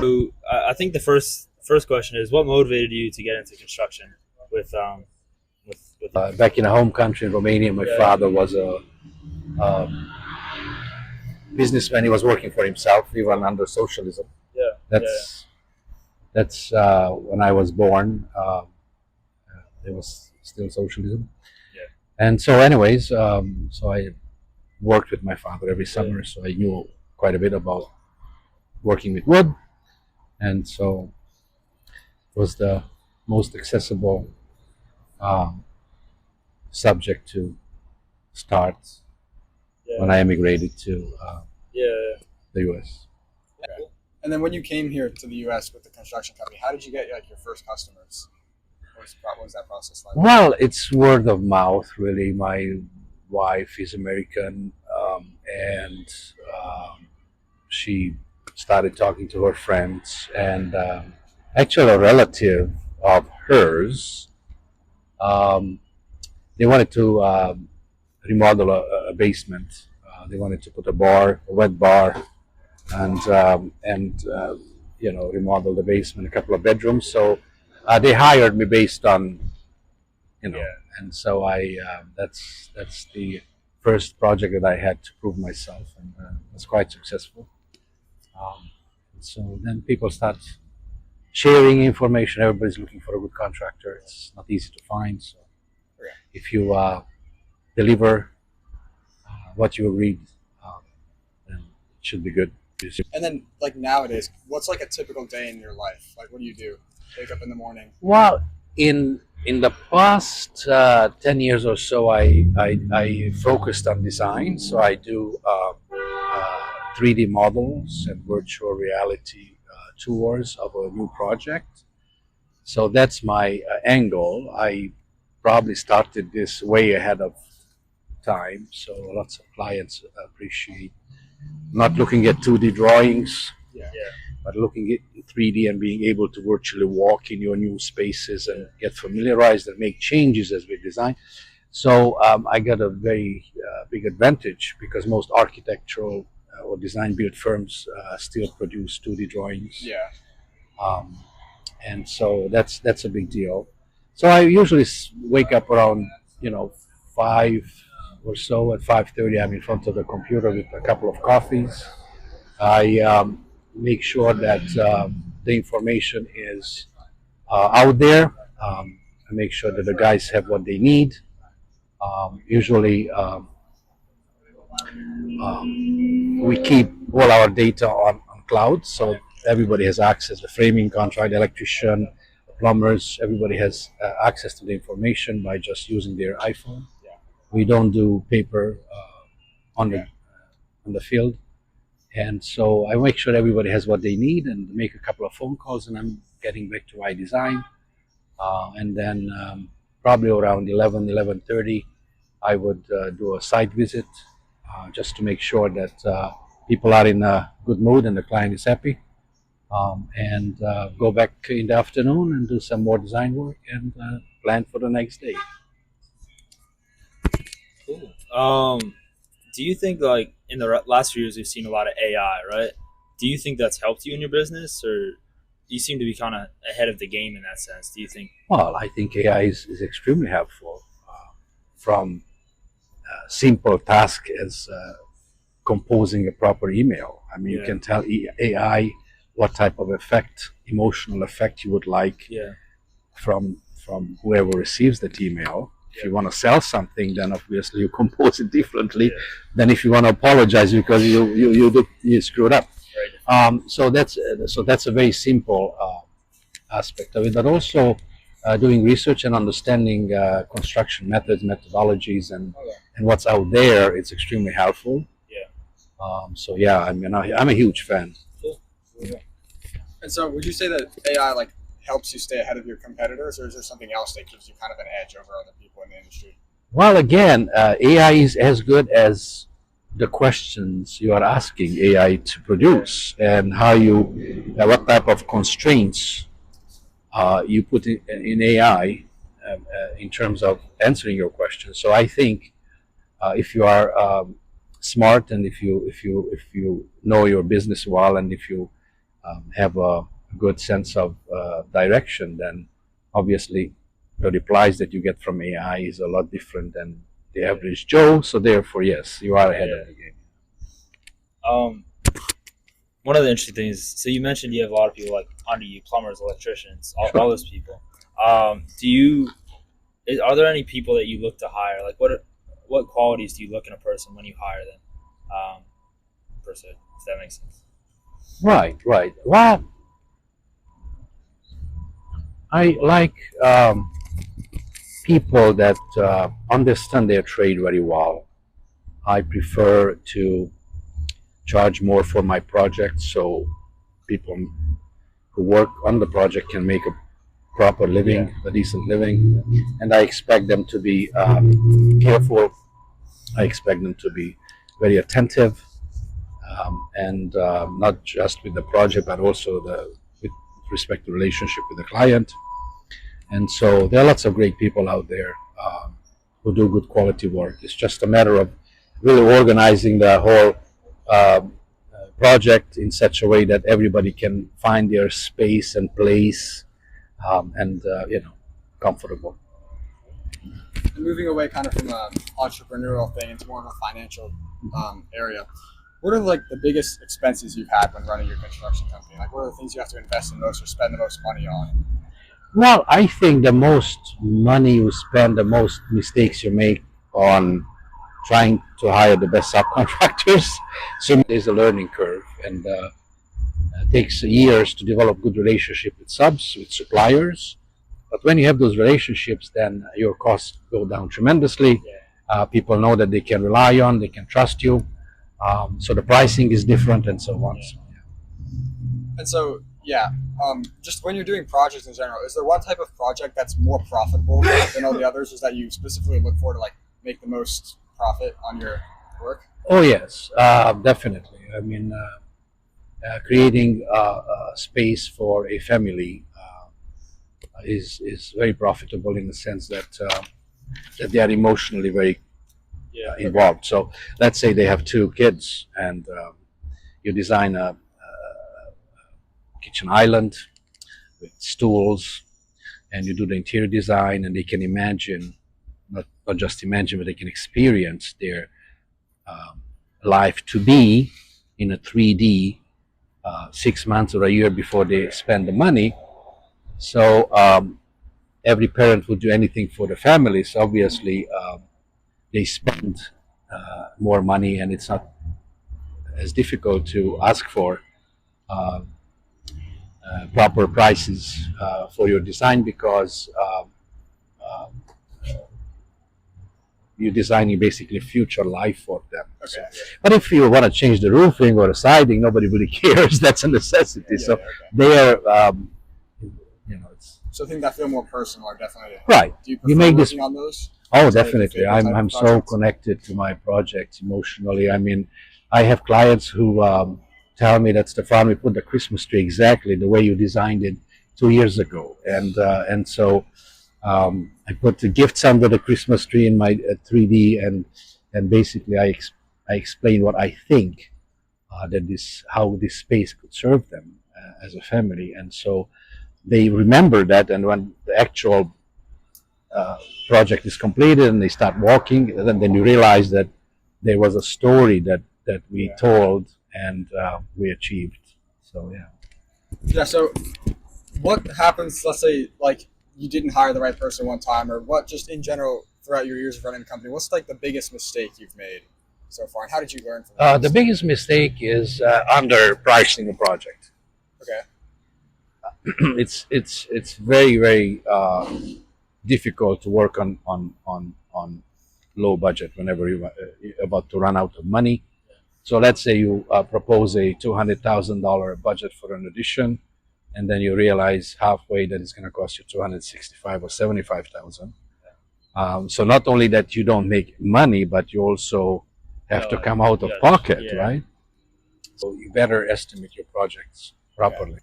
So I think the first question is what motivated you to get into construction with Back in a home country in Romania, my yeah father was a businessman. He was working for himself, even under socialism. yeah yeah That's when I was born. There was still socialism, yeah and so, anyways, so I worked with my father every yeah summer. So I knew quite a bit about working with wood, and so it was the most accessible um, subject to start yeah when I emigrated to yeah. the U.S. Okay. And then when you came here to the U.S. with the construction company, how did you get like your first customers? What was that process like? Well, it's word of mouth, really. My wife is American, and um, she started talking to her friends, and actually, a relative of hers, um, they wanted to remodel a basement. They wanted to put a wet bar, and remodel the basement, a couple of bedrooms. So they hired me based on Yeah. and so that's the first project that I had to prove myself, and was quite successful. So then people start sharing information. Everybody's looking for a good contractor. It's not easy to find. So Okay. if you deliver what you agreed, um, then it should be good. And then like nowadays, what's like a typical day in your life? Like what do you do? Wake up in the morning. Well, in the past 10 years or so, I focused on design. So I do 3D models and virtual reality tours of a new project. So that's my angle. I probably started this way ahead of time. So lots of clients appreciate not looking at 2D drawings, Yeah. Yeah. but looking at 3D and being able to virtually walk in your new spaces and get familiarized and make changes as we design. So I got a very big advantage because most architectural or design build firms still produce 2D drawings, Yeah. um, and so that's a big deal. So I usually wake up around 5 or so. At 5:30, I'm in front of the computer with a couple of coffees. I make sure that the information is out there. I make sure that the guys have what they need. Usually, we keep all our data on cloud, so everybody has access. The framing contract, the electrician, the plumbers, everybody has access to the information by just using their iPhone. Yeah. We don't do paper on the Yeah. on the field. And so I make sure everybody has what they need and make a couple of phone calls, and I'm getting back to my design. And then probably around 11:30, I would do a site visit just to make sure that people are in a good mood and the client is happy. And go back in the afternoon and do some more design work and plan for the next day. Cool. Do you think like in the last few years we've seen a lot of AI, right? Do you think that's helped you in your business, or you seem to be kind of ahead of the game in that sense? Do you think? Well, I think AI is extremely helpful from simple task as composing a proper email. I mean, you Yeah. can tell AI what type of effect, emotional effect you would like Yeah. from whoever receives that email. If you Yeah. want to sell something, then obviously you compose it differently Yeah. than if you want to apologize because you screwed up. Right. So that's a very simple aspect of it, but also doing research and understanding construction methods, methodologies, Okay. and what's out there. It's extremely helpful. Yeah. So yeah, I mean, I'm a huge fan. Cool. And so would you say that AI like helps you stay ahead of your competitors, or is there something else that gives you kind of an edge over other people in the industry? Well, again, AI is as good as the questions you are asking AI to produce, and what type of constraints you put in AI in terms of answering your questions. So I think if you are smart, and if you know your business well, and if you have a good sense of direction, then obviously the replies that you get from AI is a lot different than the average Joe. So therefore, yes, you are ahead of the game. Um, one of the interesting things. So you mentioned you have a lot of people like under you, plumbers, electricians, all those people. Do you? Are there any people that you look to hire? Like what qualities do you look in a person when you hire them? Per se, if that makes sense. Right, right. Well, I like people that understand their trade very well. I prefer to charge more for my projects so people who work on the project can make a proper living, a decent living. And I expect them to be careful. I expect them to be very attentive, and not just with the project, but also with respect to relationship with the client. And so there are lots of great people out there who do good quality work. It's just a matter of really organizing the whole project in such a way that everybody can find their space and place, and comfortable. And moving away kind of from an entrepreneurial thing into more of a financial area, what are like the biggest expenses you've had when running your construction company? Like, what are the things you have to invest in most or spend the most money on? Well, I think the most money you spend, the most mistakes you make on trying to hire the best subcontractors. So there's a learning curve, and it takes years to develop good relationship with subs, with suppliers. But when you have those relationships, then your costs go down tremendously. People know that they can rely on, they can trust you. So the pricing is different, and so on. And so, yeah, just when you're doing projects in general, is there one type of project that's more profitable than all the others? Is that you specifically look for to like make the most profit on your work? Oh yes, definitely. I mean, creating a space for a family is very profitable in the sense that they are emotionally very involved. So let's say they have two kids, and you design a kitchen island with stools, and you do the interior design, and they can imagine, not just imagine, but they can experience their life to be in a 3D 6 months or a year before they spend the money. So every parent would do anything for the family. So obviously they spend more money, and it's not as difficult to ask for uh, proper prices for your design, because uh, you're designing basically future life for them. Okay. So, but if you want to change the roofing or the siding, nobody really cares. That's a necessity. Yeah, So okay. they are, it's So things that feel more personal are definitely. right. Do you prefer You make this. working on those? Oh, Is there a definitely. favorite type of I'm so project? connected to my projects emotionally. I mean, I have clients who tell me that, Stefan, we put the Christmas tree exactly the way you designed it 2 years ago, and so I put the gifts under the Christmas tree in my 3D, and basically I explain what I think that this how this space could serve them as a family, and so they remember that, and when the actual uh, project is completed and they start walking, then you realize that there was a story that we told, and we achieved. So yeah. Yeah. So, what happens? Let's say like you didn't hire the right person one time, or what? Just in general, throughout your years of running the company, what's like the biggest mistake you've made so far, and how did you learn from that? The biggest mistake is underpricing a project. Okay. It's very difficult to work on low budget whenever you're about to run out of money. So let's say you propose a $200,000 budget for an addition, and then you realize halfway that it's going to cost you 265 or 75,000. So not only that you don't make money, but you also have to come out of pocket, right? So you better estimate your projects properly.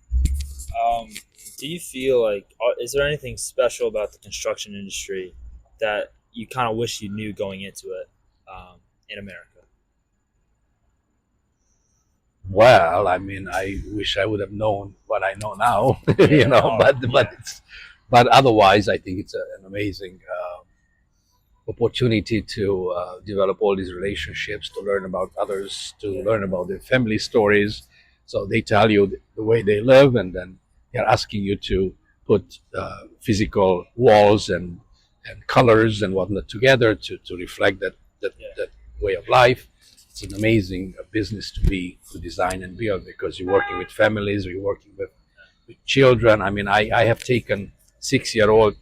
Um, do you feel like is there anything special about the construction industry that you kind of wish you knew going into it in America? Well, I mean, I wish I would have known what I know now, Yeah. but otherwise, I think it's an amazing opportunity to develop all these relationships, to learn about others, to learn about their family stories. So they tell you the way they live, and then they're asking you to put physical walls and colors and whatnot together to reflect that way of life. It's an amazing business to design and build, because you're working with families, or you're working with children. I mean, I have taken 6-year-old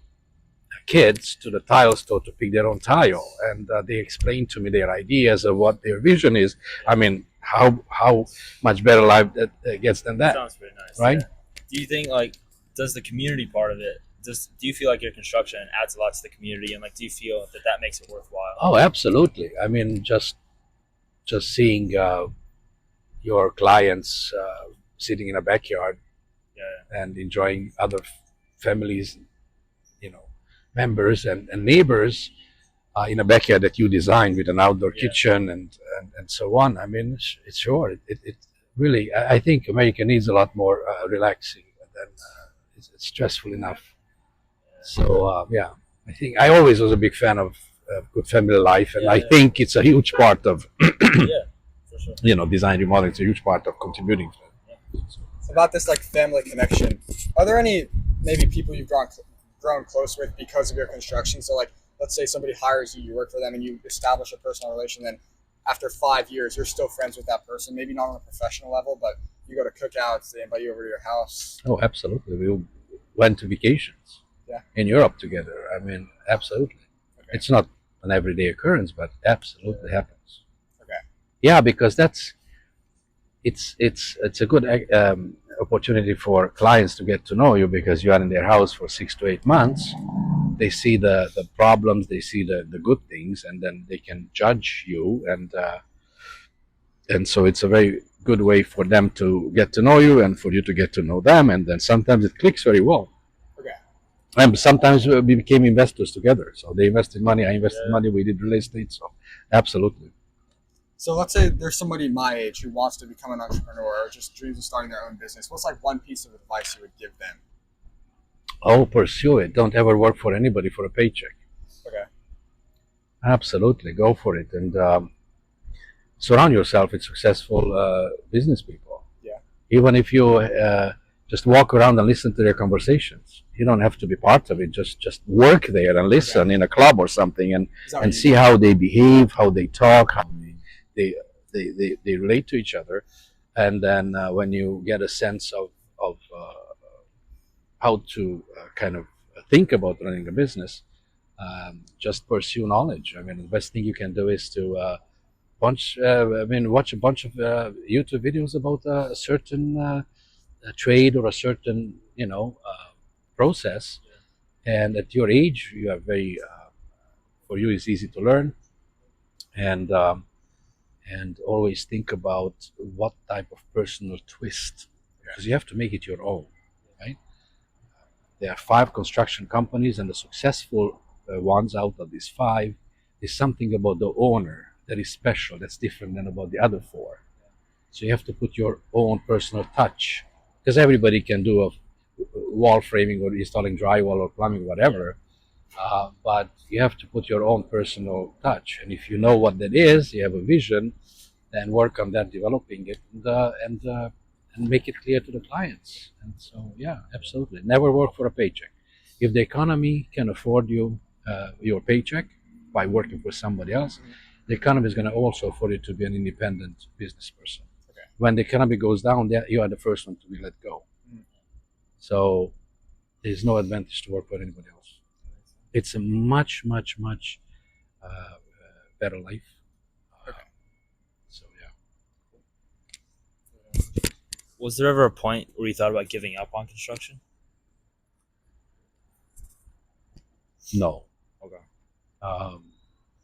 kids to the tile store to pick their own tile, and they explain to me their ideas of what their vision is. I mean, how much better life that gets than that, Sounds pretty nice. right? Yeah. Do you think like does the community part of it? Do you feel like your construction adds a lot to the community, and like do you feel that that makes it worthwhile? Oh, absolutely. I mean, just seeing your clients sitting in a backyard Yeah. and enjoying other families, members and neighbors in a backyard that you designed with an outdoor kitchen and so on. I mean, it's sure it really. I think America needs a lot more relaxing than it's stressful enough. So yeah, I think I always was a big fan of good family life, and I think it's a huge part of Yeah, for sure. design remodeling. It's a huge part of contributing to it. About this like family connection, are there any maybe people you've grown close with because of your construction? So like, let's say somebody hires you, you work for them, and you establish a personal relation. Then after 5 years, you're still friends with that person. Maybe not on a professional level, but you go to cookouts, they invite you over to your house. Oh, absolutely. We went to vacations in Europe together. I mean, absolutely. Okay. It's not an everyday occurrence, but absolutely happens. Okay. Yeah, because it's a good opportunity for clients to get to know you, because you are in their house for 6 to 8 months. They see the problems, they see the good things, and then they can judge you, and so it's a very good way for them to get to know you and for you to get to know them, and then sometimes it clicks very well. Okay. And sometimes we became investors together. So they invested money, I invested money, we did real estate. So absolutely. So let's say there's somebody my age who wants to become an entrepreneur or just dreams of starting their own business. What's like one piece of advice you would give them? Oh, pursue it. Don't ever work for anybody for a paycheck. Okay. Absolutely. Go for it. And surround yourself with successful business people. Yeah. Even if you just walk around and listen to their conversations, you don't have to be part of it. Just work there and listen in a club or something, and see how they behave, how they talk, how they relate to each other. And then when you get a sense of how to kind of think about running a business, just pursue knowledge. I mean, the best thing you can do is to watch a bunch of YouTube videos about a certain trade or a certain process. And at your age, you are very for you it's easy to learn, and always think about what type of personal twist, because you have to make it your own, right? There are 5 construction companies, and the successful ones out of these 5, is something about the owner that is special, that's different than about the other 4. So you have to put your own personal touch, because everybody can do a wall framing or installing drywall or plumbing, whatever. But you have to put your own personal touch, and if you know what that is, you have a vision, then work on that, developing it, and make it clear to the clients. And so, yeah, absolutely, never work for a paycheck. If the economy can afford you your paycheck by working for somebody else, the economy is going to also afford you to be an independent business person. Okay. When the economy goes down, you are the first one to be let go. So there's no advantage to work for anybody else. It's a much, much, much better life. So yeah. Was there ever a point where you thought about giving up on construction? No. Okay.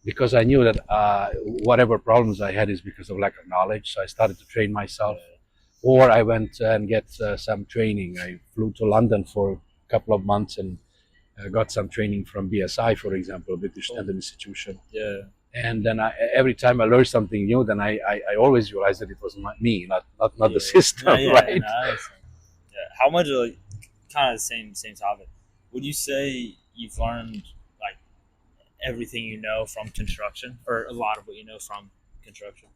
Because I knew that whatever problems I had is because of lack of knowledge. So I started to train myself, or I went and get some training. I flew to London for a couple of months and got some training from BSI, for example, British Standard Institution. Yeah. And then every time I learn something new, then I always realize that it was me, not the system, right? No, I understand. Yeah. How much like kind of the same topic? Would you say you've learned like everything you know from construction, or a lot of what you know from construction?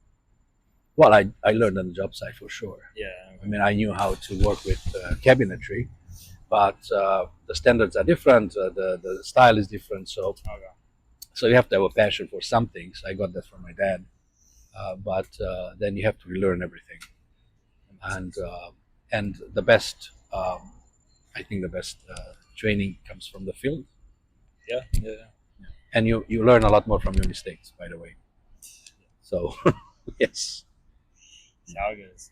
Well, I learned on the job site for sure. Yeah. I mean, I knew how to work with cabinetry, but the standards are different. The style is different, Okay. so you have to have a passion for some things. I got that from my dad, but then you have to relearn everything. And the best, I think the best training comes from the field, Yeah. Yeah. and you learn a lot more from your mistakes, by the way. So yes. That's how it goes.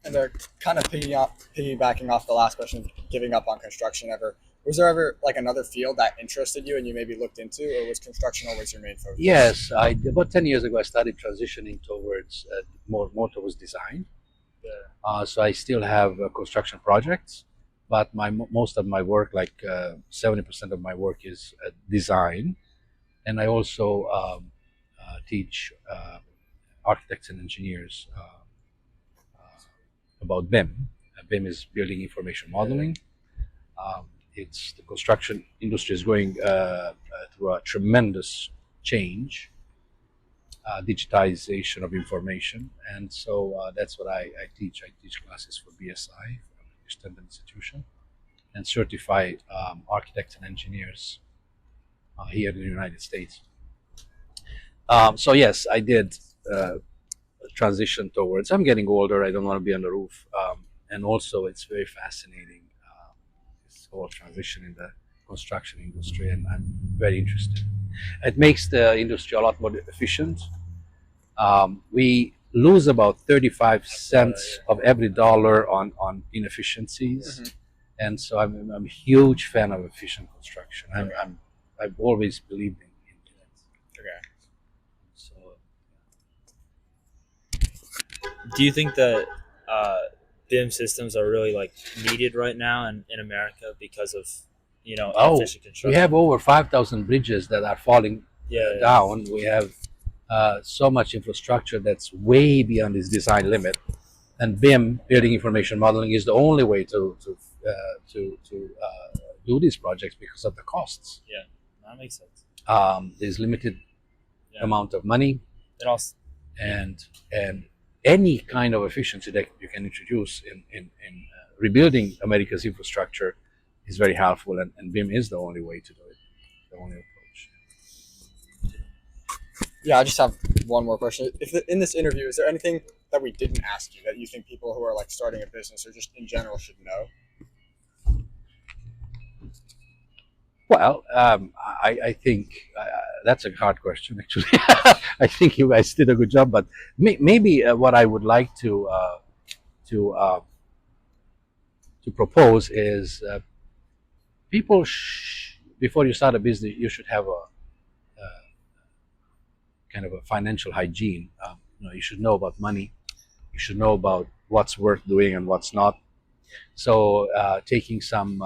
And they're kind of piggybacking off the last question, giving up on construction ever. Was there ever like another field that interested you and you maybe looked into, or was construction always your main focus? Yes, about 10 years ago I started transitioning towards more towards design. Yeah. So I still have construction projects, but most of my work, like 70% of my work, is design, and I also teach architects and engineers about BIM. BIM is Building Information Modeling. It's the construction industry is going through a tremendous change, digitization of information, and so that's what I teach. I teach classes for BSI, for Standard Institution, and certify architects and engineers here in the United States. So yes, I did transition towards. I'm getting older. I don't want to be on the roof, and also it's very fascinating, this whole transition in the construction industry, and I'm very interested. It makes the industry a lot more efficient. We lose about 35 cents of every dollar on inefficiencies, and so I'm a huge fan of efficient construction. I've always believed in that. Okay. So Do you think that BIM systems are really like needed right now in America because of inefficient construction? we have over 5,000 bridges that are falling down. We have so much infrastructure that's way beyond its design limit, and BIM, Building Information Modeling, is the only way to do these projects because of the costs. Yeah, that makes sense. There's limited amount of money, It also, and any kind of efficiency that you can introduce in rebuilding America's infrastructure is very helpful, and BIM is the only way to do it, the only approach. Yeah, I just have one more question. In this interview, is there anything that we didn't ask you that you think people who are like starting a business or just in general should know? Well, I think that's a hard question, actually. I think you guys did a good job, but maybe what I would like to propose is people before you start a business, you should have a kind of a financial hygiene. You should know about money. You should know about what's worth doing and what's not. So taking some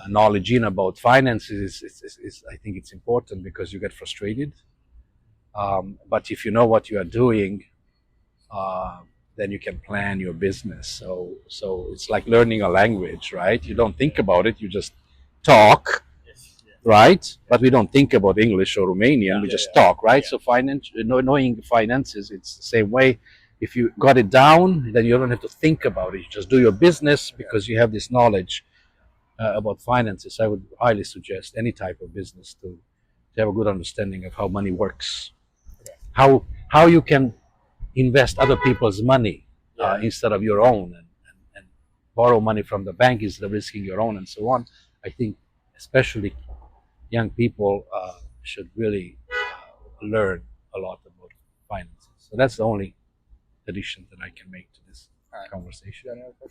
knowledge in about finances is I think it's important, because you get frustrated. But if you know what you are doing, then you can plan your business. So it's like learning a language, right? You don't think about it, you just talk, right? But we don't think about English or Romanian, we just talk, right? So knowing finances, it's the same way. If you got it down, then you don't have to think about it. You just do your business because you have this knowledge about finances. I would highly suggest any type of business to have a good understanding of how money works, how you can invest other people's money instead of your own, and borrow money from the bank instead of risking your own, and so on. I think especially young people should really learn a lot about finances. So that's the only addition that I can make to this conversation.